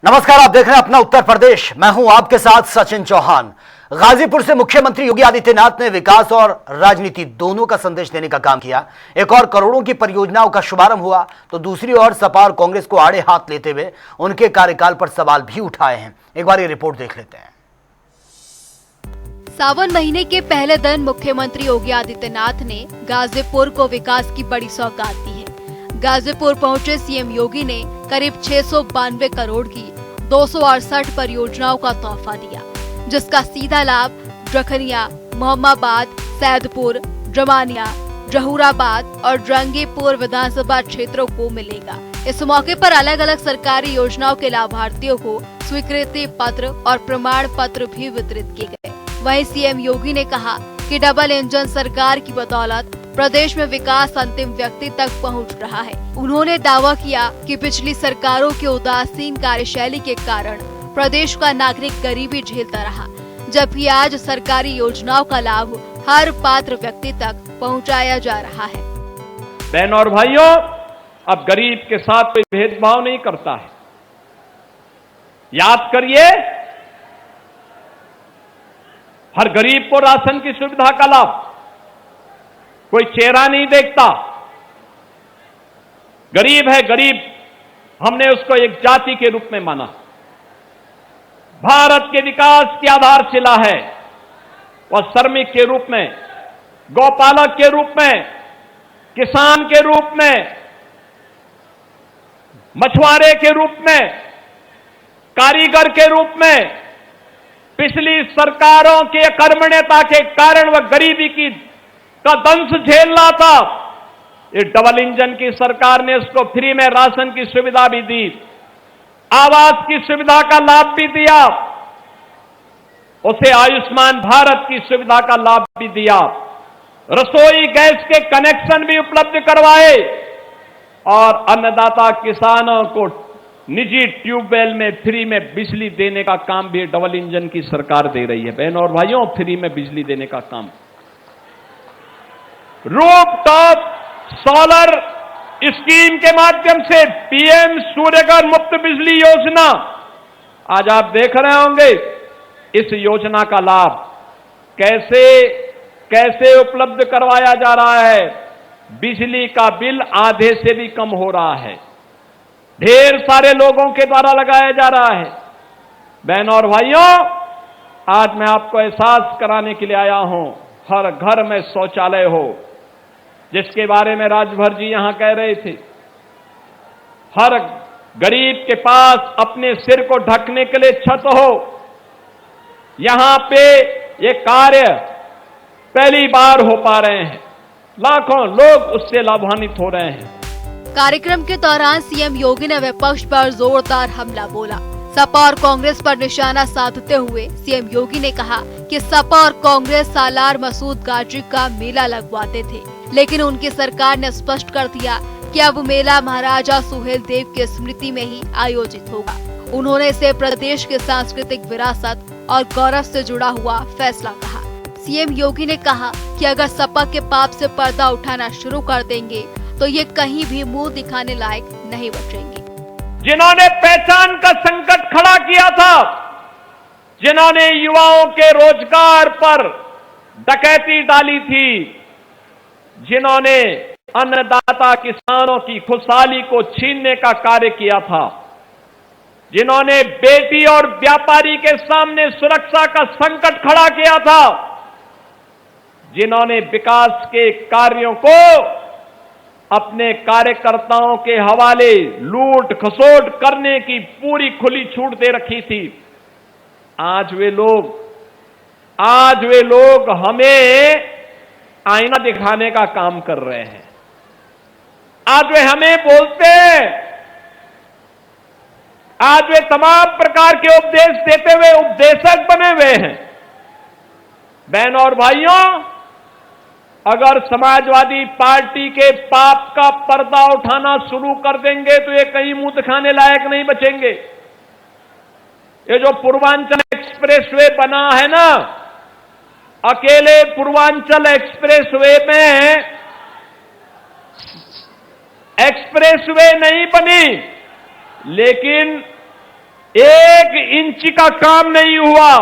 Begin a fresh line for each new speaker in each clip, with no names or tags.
नमस्कार, आप देख रहे हैं अपना उत्तर प्रदेश। मैं हूं आपके साथ सचिन चौहान। गाजीपुर से मुख्यमंत्री योगी आदित्यनाथ ने विकास और राजनीति दोनों का संदेश देने का काम किया। एक और करोड़ों की परियोजनाओं का शुभारंभ हुआ तो दूसरी ओर सपा और कांग्रेस को आड़े हाथ लेते हुए उनके कार्यकाल पर सवाल भी उठाए हैं। एक बार ये रिपोर्ट देख लेते हैं।
सावन महीने के पहले दिन मुख्यमंत्री योगी आदित्यनाथ ने गाजीपुर को विकास की बड़ी सौगात दी है। गाजीपुर पहुंचे सीएम योगी ने करीब 692 करोड़ की 268 परियोजनाओं का तोहफा दिया, जिसका सीधा लाभ जखनिया, मोहम्मदाबाद, सैदपुर, जमानिया, जहूराबाद और जंगीपुर विधानसभा क्षेत्रों को मिलेगा। इस मौके पर अलग अलग सरकारी योजनाओं के लाभार्थियों को स्वीकृति पत्र और प्रमाण पत्र भी वितरित किए गए। वहीं सीएम योगी ने कहा कि डबल इंजन सरकार की बदौलत प्रदेश में विकास अंतिम व्यक्ति तक पहुंच रहा है। उन्होंने दावा किया कि पिछली सरकारों की उदासीन कार्यशैली के कारण प्रदेश का नागरिक गरीबी झेलता रहा, जबकि आज सरकारी योजनाओं का लाभ हर पात्र व्यक्ति तक पहुंचाया जा रहा है।
बहनों और भाइयों, अब गरीब के साथ कोई भेदभाव नहीं करता है। याद करिए, हर गरीब को राशन की सुविधा का लाभ, कोई चेहरा नहीं देखता। गरीब है गरीब, हमने उसको एक जाति के रूप में माना। भारत के विकास की आधारशिला है वह श्रमिक के रूप में, गौपालक के रूप में, किसान के रूप में, मछुआरे के रूप में, कारीगर के रूप में। पिछली सरकारों की अकर्मण्यता के कारण वह गरीबी का दंश झेल रहा था। ये डबल इंजन की सरकार ने उसको फ्री में राशन की सुविधा भी दी, आवास की सुविधा का लाभ भी दिया, उसे आयुष्मान भारत की सुविधा का लाभ भी दिया, रसोई गैस के कनेक्शन भी उपलब्ध करवाए और अन्नदाता किसानों को निजी ट्यूबवेल में फ्री में बिजली देने का काम भी डबल इंजन की सरकार दे रही है। बहनों और भाइयों, फ्री में बिजली देने का काम। रूफटॉप सोलर स्कीम के माध्यम से पीएम सूर्यघर मुफ्त बिजली योजना, आज आप देख रहे होंगे इस योजना का लाभ कैसे कैसे उपलब्ध करवाया जा रहा है। बिजली का बिल आधे से भी कम हो रहा है, ढेर सारे लोगों के द्वारा लगाया जा रहा है। बहनों और भाइयों, आज मैं आपको एहसास कराने के लिए आया हूं, हर घर में शौचालय हो, जिसके बारे में राजभर जी यहां कह रहे थे। हर गरीब के पास अपने सिर को ढकने के लिए छत हो। यहां पे ये कार्य पहली बार हो पा रहे हैं, लाखों लोग उससे लाभान्वित हो रहे हैं।
कार्यक्रम के दौरान सीएम योगी ने विपक्ष पर जोरदार हमला बोला। सपा और कांग्रेस पर निशाना साधते हुए सीएम योगी ने कहा कि सपा और कांग्रेस सालार मसूद गाजी का मेला लगवाते थे, लेकिन उनकी सरकार ने स्पष्ट कर दिया कि अब मेला महाराजा सुहेल देव की स्मृति में ही आयोजित होगा। उन्होंने इसे प्रदेश के सांस्कृतिक विरासत और गौरव से जुड़ा हुआ फैसला कहा। सीएम योगी ने कहा कि अगर सपा के पाप से पर्दा उठाना शुरू कर देंगे तो ये कहीं भी मुंह दिखाने लायक नहीं बचेंगे।
जिन्होंने पहचान का संकट खड़ा किया था, जिन्होंने युवाओं के रोजगार पर डकैती डाली थी, जिन्होंने अन्नदाता किसानों की खुशहाली को छीनने का कार्य किया था, जिन्होंने बेटी और व्यापारी के सामने सुरक्षा का संकट खड़ा किया था, जिन्होंने विकास के कार्यों को अपने कार्यकर्ताओं के हवाले लूट खसोट करने की पूरी खुली छूट दे रखी थी, आज वे लोग हमें आईना दिखाने का काम कर रहे हैं। आज वे हमें बोलते हैं, आज वे तमाम प्रकार के उपदेश देते हुए उपदेशक बने हुए हैं। बहनों और भाइयों, अगर समाजवादी पार्टी के पाप का पर्दा उठाना शुरू कर देंगे तो ये कहीं मुंह दिखाने लायक नहीं बचेंगे। ये जो पूर्वांचल एक्सप्रेसवे बना है ना, अकेले पूर्वांचल एक्सप्रेसवे में एक्सप्रेसवे नहीं बनी, लेकिन 1 इंच का काम नहीं हुआ,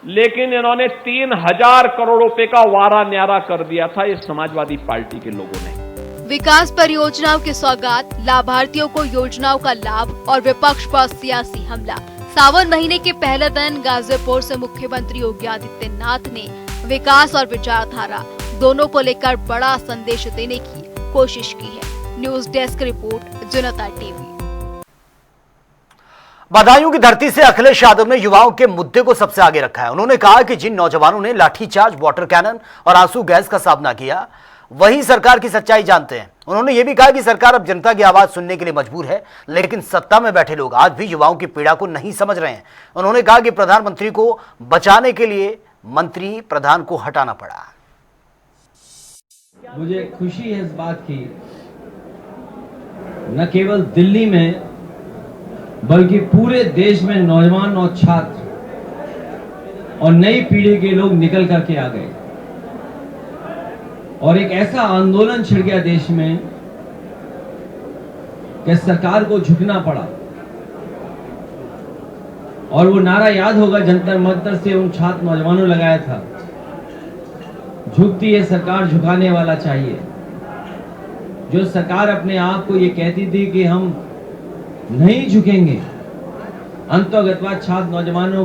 लेकिन इन्होंने 3000 करोड़ रुपए का वारा न्यारा कर दिया था ये समाजवादी पार्टी के लोगों ने।
विकास परियोजनाओं की सौगात, लाभार्थियों को योजनाओं का लाभ और विपक्ष पर सियासी हमला। सावन महीने के पहले दिन गाजीपुर से मुख्यमंत्री योगी आदित्यनाथ ने विकास और विचारधारा दोनों को लेकर बड़ा संदेश देने की कोशिश की है। न्यूज डेस्क रिपोर्ट, जनता टीवी।
बदायूं की धरती से अखिलेश यादव ने युवाओं के मुद्दे को सबसे आगे रखा है। उन्होंने कहा कि जिन नौजवानों ने लाठीचार्ज, वाटर कैनन और आंसू गैस का सामना किया, वही सरकार की सच्चाई जानते हैं। उन्होंने यह भी कहा कि सरकार अब जनता की आवाज सुनने के लिए मजबूर है, लेकिन सत्ता में बैठे लोग आज भी युवाओं की पीड़ा को नहीं समझ रहे हैं। उन्होंने कहा कि प्रधानमंत्री को बचाने के लिए मंत्री प्रधान को हटाना पड़ा।
मुझे खुशी है इस बात की, न केवल दिल्ली में बल्कि पूरे देश में नौजवान और छात्र और नई पीढ़ी के लोग निकल करके आ गए और एक ऐसा आंदोलन छिड़ गया देश में कि सरकार को झुकना पड़ा। और वो नारा याद होगा, जंतर मंतर से उन छात्र नौजवानों लगाया था, झुकती है सरकार, झुकाने वाला चाहिए। जो सरकार अपने आप को ये कहती थी कि हम नहीं झुकेंगे, अंतर्गतवाद छात्र नौजवानों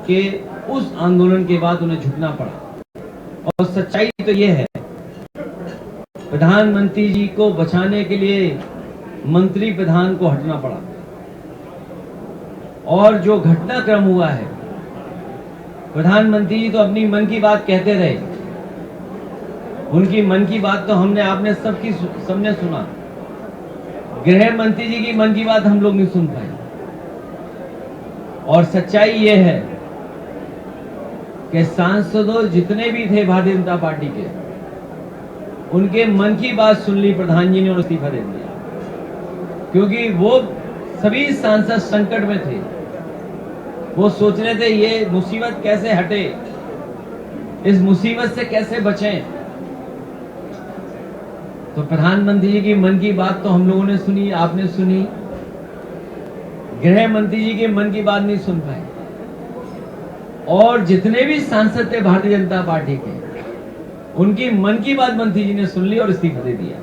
के उस आंदोलन के बाद उन्हें झुकना पड़ा। और सच्चाई तो ये है, प्रधानमंत्री जी को बचाने के लिए मंत्री प्रधान को हटना पड़ा। और जो घटनाक्रम हुआ है, प्रधानमंत्री जी तो अपनी मन की बात कहते रहे, उनकी मन की बात तो आपने सबने सुना। गृह मंत्री जी की मन की बात हम लोग नहीं सुन पाए। और सच्चाई ये है कि सांसदों जितने भी थे भारतीय जनता पार्टी के, उनके मन की बात सुन ली प्रधान जी ने और इस्तीफा दे दिया, क्योंकि वो सभी सांसद संकट में थे। वो सोच रहे थे ये मुसीबत कैसे हटे, इस मुसीबत से कैसे बचें। तो प्रधानमंत्री जी की मन की बात तो हम लोगों ने सुनी, आपने सुनी। गृह मंत्री जी के मन की बात नहीं सुन पाए। और जितने भी सांसद थे भारतीय जनता पार्टी के, उनकी मन की बात मंत्री जी ने सुन ली और इस्तीफा दे दिया।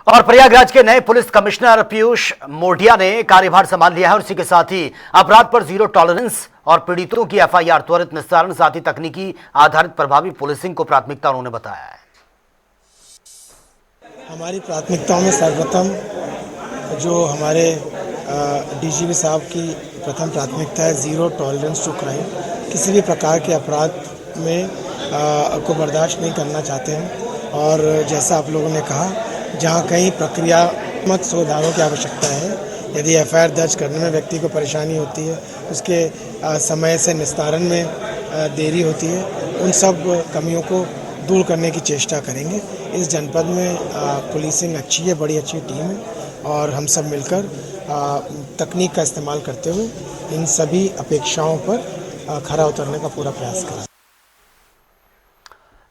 और प्रयागराज के नए पुलिस कमिश्नर पीयूष मोढिया ने कार्यभार संभाल लिया है और इसी के साथ ही अपराध पर जीरो टॉलरेंस और पीड़ितों की एफआईआर त्वरित निस्तारण, साथ ही तकनीकी आधारित प्रभावी पुलिसिंग को प्राथमिकता उन्होंने बताया है।
हमारी प्राथमिकताओं में सर्वप्रथम जो हमारे डीजीपी साहब की प्रथम प्राथमिकता है जीरो टॉलरेंस टू क्राइम। किसी भी प्रकार के अपराध में को बर्दाश्त नहीं करना चाहते हैं। और जैसा आप लोगों ने कहा, जहाँ कहीं प्रक्रियात्मक सुधारों की आवश्यकता है, यदि एफआईआर दर्ज करने में व्यक्ति को परेशानी होती है, उसके समय से निस्तारण में देरी होती है, उन सब कमियों को दूर करने की चेष्टा करेंगे। इस जनपद में पुलिसिंग अच्छी है, बड़ी अच्छी टीम है और हम सब मिलकर तकनीक का इस्तेमाल करते हुए इन सभी अपेक्षाओं पर खरा उतरने का पूरा प्रयास करें।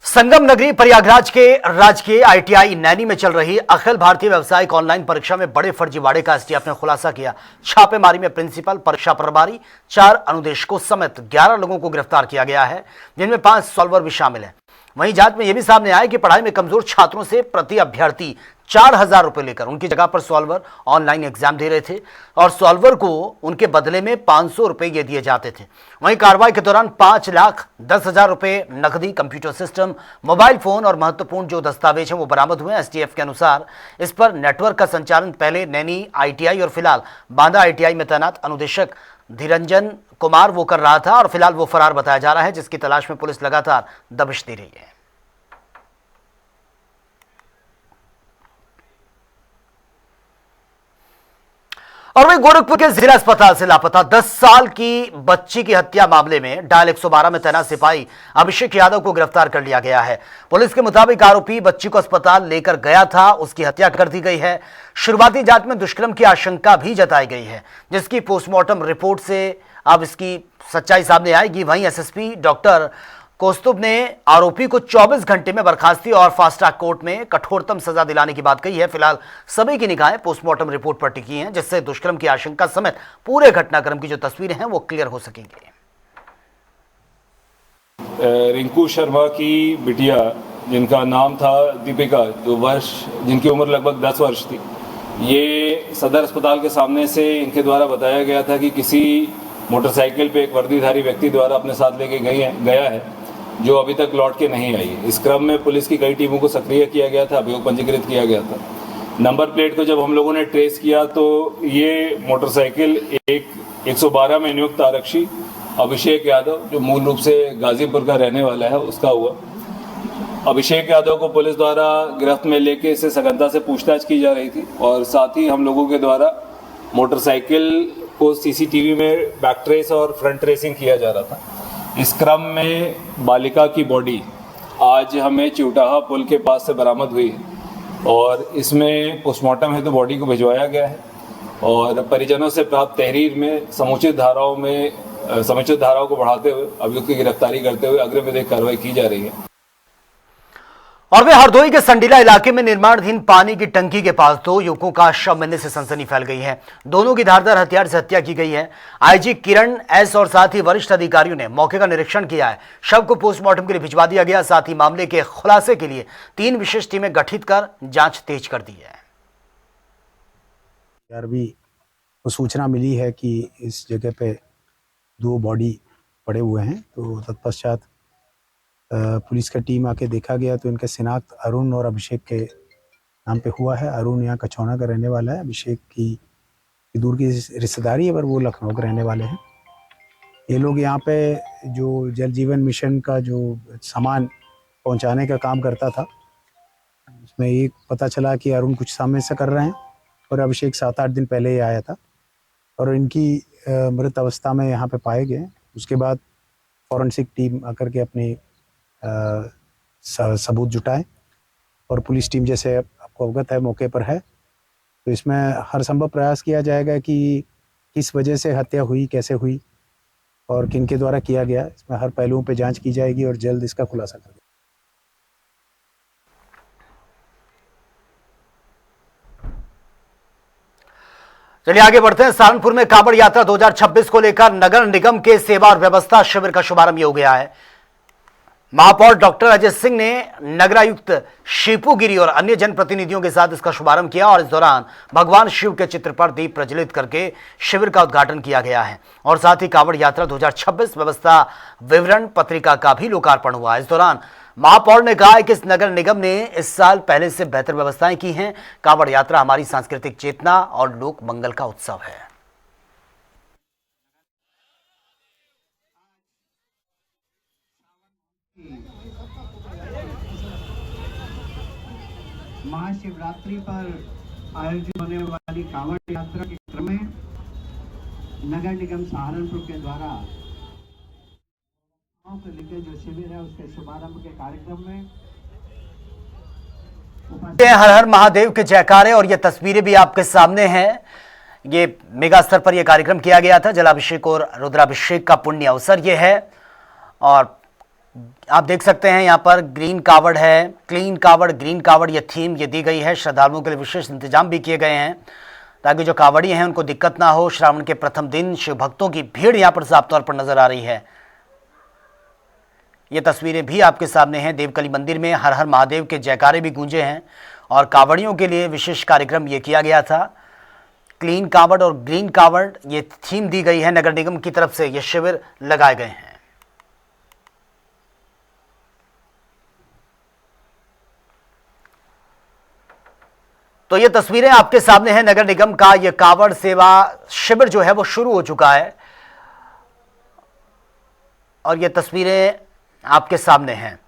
संगम नगरी प्रयागराज के राजकीय आईटीआई नैनी में चल रही अखिल भारतीय व्यावसायिक ऑनलाइन परीक्षा में बड़े फर्जीवाड़े का एसटीएफ ने खुलासा किया। छापेमारी में प्रिंसिपल, परीक्षा प्रभारी, 4 अनुदेशकों समेत 11 लोगों को गिरफ्तार किया गया है, जिनमें 5 सॉल्वर भी शामिल हैं। वहीं जांच में यह भी सामने आया कि पढ़ाई में कमजोर छात्रों से प्रति अभ्यर्थी 4000 रुपए लेकर उनकी जगह पर सॉल्वर ऑनलाइन एग्जाम दे रहे थे और सॉल्वर को उनके बदले में 500 रुपए ये दिए जाते थे। वहीं कार्रवाई के दौरान 5,10,000 रुपए नकदी, कंप्यूटर सिस्टम, मोबाइल फोन और महत्वपूर्ण जो दस्तावेज हैं वो बरामद हुए। एसटीएफ के अनुसार इस पर नेटवर्क का संचालन पहले नैनी आईटीआई और फिलहाल बांदा आईटीआई में तैनात अनुदेशक धीरंजन कुमार वो कर रहा था और फिलहाल वो फरार बताया जा रहा है, जिसकी तलाश में पुलिस लगातार दबिश दे रही है। और वही गोरखपुर के जिला अस्पताल से लापता 10 साल की बच्ची की हत्या मामले में डायल 112 में तैनात सिपाही अभिषेक यादव को गिरफ्तार कर लिया गया है। पुलिस के मुताबिक आरोपी बच्ची को अस्पताल लेकर गया था, उसकी हत्या कर दी गई है। शुरुआती जांच में दुष्कर्म की आशंका भी जताई गई है, जिसकी पोस्टमार्टम रिपोर्ट से अब इसकी सच्चाई सामने आएगी। वहीं एसएसपी डॉक्टर कौस्तुभ ने आरोपी को 24 घंटे में बर्खास्ती और फास्ट ट्रैक कोर्ट में कठोरतम सजा दिलाने की बात कही है। फिलहाल सभी की निगाहें पोस्टमार्टम रिपोर्ट पर टिकी हैं, जिससे दुष्कर्म की आशंका समेत पूरे घटनाक्रम की जो तस्वीरें हैं वो क्लियर हो सकेंगी।
रिंकू शर्मा की बिटिया, जिनका नाम था दीपिका, जिनकी उम्र लगभग 10 वर्ष थी, ये सदर अस्पताल के सामने से इनके द्वारा बताया गया था कि किसी मोटरसाइकिल पे एक वर्दीधारी व्यक्ति द्वारा अपने साथ लेके गया है, जो अभी तक लौट के नहीं आई। इस क्रम में पुलिस की कई टीमों को सक्रिय किया गया था, अभियोग पंजीकृत किया गया था। नंबर प्लेट को जब हम लोगों ने ट्रेस किया तो ये मोटरसाइकिल एक 112 में नियुक्त आरक्षी अभिषेक यादव, जो मूल रूप से गाजीपुर का रहने वाला है, उसका हुआ। अभिषेक यादव को पुलिस द्वारा गिरफ्त में लेके इसे सघनता से पूछताछ की जा रही थी और साथ ही हम लोगों के द्वारा मोटरसाइकिल को सीसीटीवी में बैक ट्रेस और फ्रंट ट्रेसिंग किया जा रहा था। इस क्रम में बालिका की बॉडी आज हमें चिवटाहा पुल के पास से बरामद हुई और इसमें पोस्टमार्टम हेतु बॉडी को भिजवाया गया है और परिजनों से प्राप्त तहरीर में समुचित धाराओं को बढ़ाते हुए अभियुक्त की गिरफ्तारी करते हुए अग्रिम विधिक कार्रवाई की जा रही है।
और वे हरदोई के संडीला इलाके में निर्माणाधीन पानी की टंकी के पास 2 युवकों का शव मिलने से सनसनी फैल गई है। दोनों की धारदार हथियार से हत्या की गई है। आईजी किरण एस और साथ ही वरिष्ठ अधिकारियों ने मौके का निरीक्षण किया है। शव को पोस्टमार्टम के लिए भिजवा दिया गया। साथ ही मामले के खुलासे के लिए 3 विशेष टीमें गठित कर जांच तेज कर दी है।
को सूचना मिली है कि इस जगह पे 2 बॉडी पड़े हुए हैं, तो तत्पश्चात पुलिस का टीम आके देखा गया तो इनका शिनाख्त अरुण और अभिषेक के नाम पे हुआ है। अरुण यहाँ कचौना का रहने वाला है, अभिषेक की दूर की रिश्तेदारी है पर वो लखनऊ के रहने वाले हैं। ये लोग यहाँ पे जो जल जीवन मिशन का जो सामान पहुँचाने का काम करता था, उसमें एक पता चला कि अरुण कुछ समय से कर रहे हैं और अभिषेक 7-8 दिन पहले ही आया था और इनकी मृत अवस्था में यहाँ पे पाए गए। उसके बाद फॉरेंसिक टीम आकर के अपनी सबूत जुटाए और पुलिस टीम जैसे आपको अवगत है मौके पर है, तो इसमें हर संभव प्रयास किया जाएगा कि किस वजह से हत्या हुई, कैसे हुई और किन के द्वारा किया गया। इसमें हर पहलुओं पे जांच की जाएगी और जल्द इसका खुलासा कर देंगे।
चलिए आगे बढ़ते हैं। सहारनपुर में कांवड़ यात्रा 2026 को लेकर नगर निगम के सेवा और व्यवस्था शिविर का शुभारंभ हो गया है। महापौर डॉक्टर अजय सिंह ने नगरायुक्त शिपू गिरी और अन्य जनप्रतिनिधियों के साथ इसका शुभारंभ किया और इस दौरान भगवान शिव के चित्र पर दीप प्रज्वलित करके शिविर का उद्घाटन किया गया है और साथ ही कांवड़ यात्रा 2026 व्यवस्था विवरण पत्रिका का भी लोकार्पण हुआ। इस दौरान महापौर ने कहा कि इस नगर निगम ने इस साल पहले से बेहतर व्यवस्थाएं की हैं। कांवड़ यात्रा हमारी सांस्कृतिक चेतना और लोक मंगल का उत्सव है।
महाशिवरात्रि पर आयोजित होने वाली कांवड़ यात्रा के क्रम में नगर निगम सहारनपुर के द्वारा को लेकर जो शिविर है उसके शुभारंभ के कार्यक्रम में
हर हर महादेव के जयकारे और ये तस्वीरें भी आपके सामने हैं। ये मेगा स्तर पर यह कार्यक्रम किया गया था। जलाभिषेक और रुद्राभिषेक का पुण्य अवसर ये है और आप देख सकते हैं यहाँ पर ग्रीन कावड़ है, क्लीन कावड़, ग्रीन कावड़, ये थीम ये दी गई है। श्रद्धालुओं के लिए विशेष इंतजाम भी किए गए हैं ताकि जो कावड़ी हैं उनको दिक्कत ना हो। श्रावण के प्रथम दिन शिव भक्तों की भीड़ यहाँ पर साफ तौर पर नजर आ रही है। ये तस्वीरें भी आपके सामने हैं। देवकली मंदिर में हर हर महादेव के जयकारे भी गूंजे हैं और कावड़ियों के लिए विशेष कार्यक्रम ये किया गया था। क्लीन कावड़ और ग्रीन कावड़ ये थीम दी गई है। नगर निगम की तरफ से ये शिविर लगाए गए हैं। तो ये तस्वीरें आपके सामने हैं। नगर निगम का ये कावड़ सेवा शिविर जो है वो शुरू हो चुका है और ये तस्वीरें आपके सामने हैं।